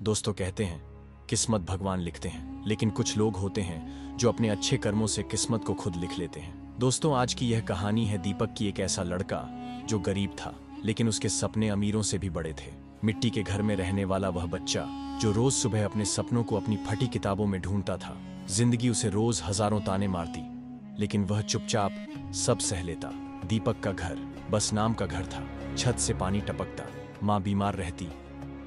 दोस्तों कहते हैं किस्मत भगवान लिखते हैं, लेकिन कुछ लोग होते हैं जो अपने अच्छे कर्मों से किस्मत को खुद लिख लेते हैं। दोस्तों आज की यह कहानी है दीपक की, एक ऐसा लड़का जो गरीब था लेकिन उसके सपने अमीरों से भी बड़े थे। मिट्टी के घर में रहने वाला वह बच्चा जो रोज सुबह अपने सपनों को अपनी फटी किताबों में ढूंढता था। जिंदगी उसे रोज हजारों ताने मारती, लेकिन वह चुपचाप सब सह लेता। दीपक का घर बस नाम का घर था। छत से पानी टपकता, माँ बीमार रहती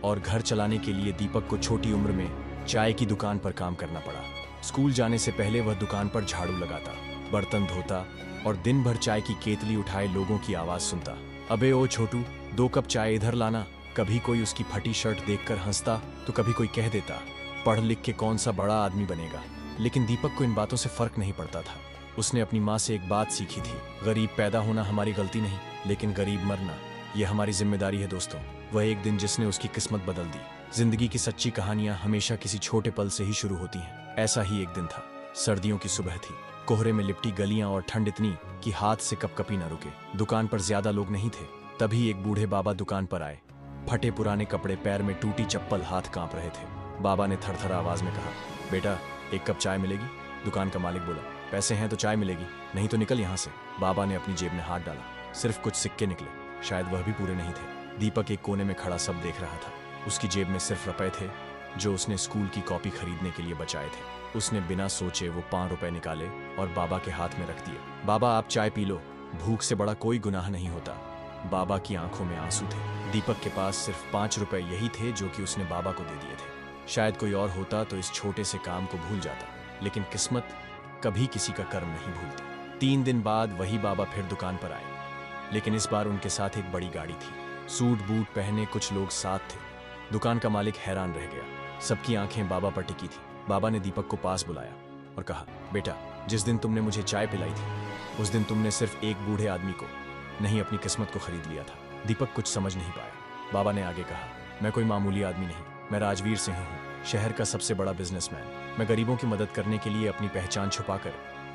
और घर चलाने के लिए दीपक को छोटी उम्र में चाय की दुकान पर काम करना पड़ा। स्कूल जाने से पहले वह दुकान पर झाड़ू लगाता, बर्तन धोता और दिन भर चाय की केतली उठाए लोगों की आवाज सुनता। अबे ओ छोटू, 2 कप चाय इधर लाना। कभी कोई उसकी फटी शर्ट देखकर हंसता तो कभी कोई कह देता पढ़ लिख के कौन सा बड़ा आदमी बनेगा। लेकिन दीपक को इन बातों से फर्क नहीं पड़ता था। उसने अपनी माँ से एक बात सीखी थी, गरीब पैदा होना हमारी गलती नहीं, लेकिन गरीब मरना यह हमारी जिम्मेदारी है। दोस्तों वह एक दिन जिसने उसकी किस्मत बदल दी। जिंदगी की सच्ची कहानियां हमेशा किसी छोटे पल से ही शुरू होती हैं। ऐसा ही एक दिन था। सर्दियों की सुबह थी। कोहरे में लिपटी गलियां और ठंड इतनी कि हाथ से कपकपी न रुके। दुकान पर ज्यादा लोग नहीं थे। तभी एक बूढ़े बाबा दुकान पर आए। फटे पुराने कपड़े, पैर में टूटी चप्पल, हाथ कांप रहे थे। बाबा ने थरथर आवाज में कहा, बेटा 1 कप चाय मिलेगी? दुकान का मालिक बोला, पैसे हैं तो चाय मिलेगी, नहीं तो निकल यहाँ से। बाबा ने अपनी जेब में हाथ डाला। सिर्फ कुछ सिक्के निकले, शायद वह भी पूरे नहीं थे। दीपक एक कोने में खड़ा सब देख रहा था। उसकी जेब में सिर्फ रुपए थे जो उसने स्कूल की कॉपी खरीदने के लिए बचाए थे। उसने बिना सोचे वो 5 रुपए निकाले और बाबा के हाथ में रख दिए। बाबा आप चाय पी लो, भूख से बड़ा कोई गुनाह नहीं होता। बाबा की आंखों में आंसू थे। दीपक के पास सिर्फ 5 रुपए यही थे जो कि उसने बाबा को दे दिए थे। शायद कोई और होता तो इस छोटे से काम को भूल जाता, लेकिन किस्मत कभी किसी का कर्म नहीं भूलती। 3 दिन बाद वही बाबा फिर दुकान पर आए, लेकिन इस बार उनके साथ एक बड़ी गाड़ी थी। सूट बूट पहने कुछ लोग साथ थे। दुकान का मालिक हैरान रह गया। सबकी आंखें बाबा पर टिकी थी। बाबा ने दीपक को पास बुलाया और कहा, बेटा जिस दिन तुमने मुझे चाय पिलाई थी उस दिन तुमने सिर्फ एक बूढ़े आदमी को नहीं, अपनी किस्मत को खरीद लिया था। दीपक कुछ समझ नहीं पाया। बाबा ने आगे कहा, मैं कोई मामूली आदमी नहीं, मैं राजवीर सिंह हूँ, शहर का सबसे बड़ा बिजनेसमैन। मैं गरीबों की मदद करने के लिए अपनी पहचान छुपाकर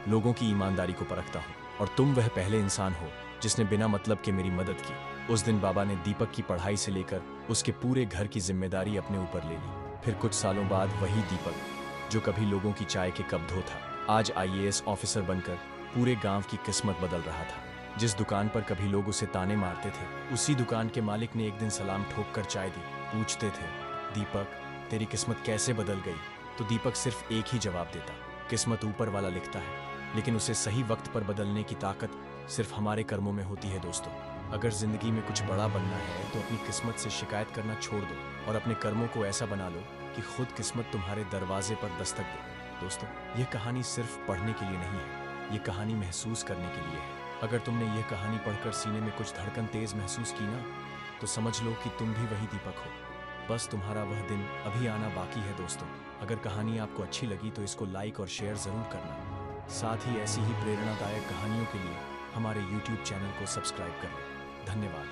लोगों की ईमानदारी को परखता हूँ, और तुम वह पहले इंसान हो जिसने बिना मतलब के मेरी मदद की। उस दिन बाबा ने दीपक की पढ़ाई से लेकर उसके पूरे घर की जिम्मेदारी अपने ऊपर ले ली। फिर कुछ सालों बाद वही दीपक जो कभी लोगों की चाय के कप धो था, आज IAS ऑफिसर बनकर पूरे गांव की किस्मत बदल रहा था। जिस दुकान पर कभी लोग उसे ताने मारते थे, उसी दुकान के मालिक ने एक दिन सलाम ठोक कर चाय दी। पूछते थे, दीपक तेरी किस्मत कैसे बदल गई? तो दीपक सिर्फ एक ही जवाब देता, किस्मत ऊपर वाला लिखता है, लेकिन उसे सही वक्त पर बदलने की ताकत सिर्फ हमारे कर्मों में होती है। दोस्तों अगर जिंदगी में कुछ बड़ा बनना है तो अपनी किस्मत से शिकायत करना छोड़ दो और अपने कर्मों को ऐसा बना लो कि खुद किस्मत तुम्हारे दरवाजे पर दस्तक दे। दोस्तों यह कहानी सिर्फ पढ़ने के लिए नहीं है, ये कहानी महसूस करने के लिए है। अगर तुमने यह कहानी पढ़कर सीने में कुछ धड़कन तेज महसूस की ना, तो समझ लो कि तुम भी वही दीपक हो। बस तुम्हारा वह दिन अभी आना बाकी है। दोस्तों अगर कहानी आपको अच्छी लगी तो इसको लाइक और शेयर जरूर करना। साथ ही ऐसी ही प्रेरणादायक कहानियों के लिए हमारे YouTube चैनल को सब्सक्राइब करें। धन्यवाद।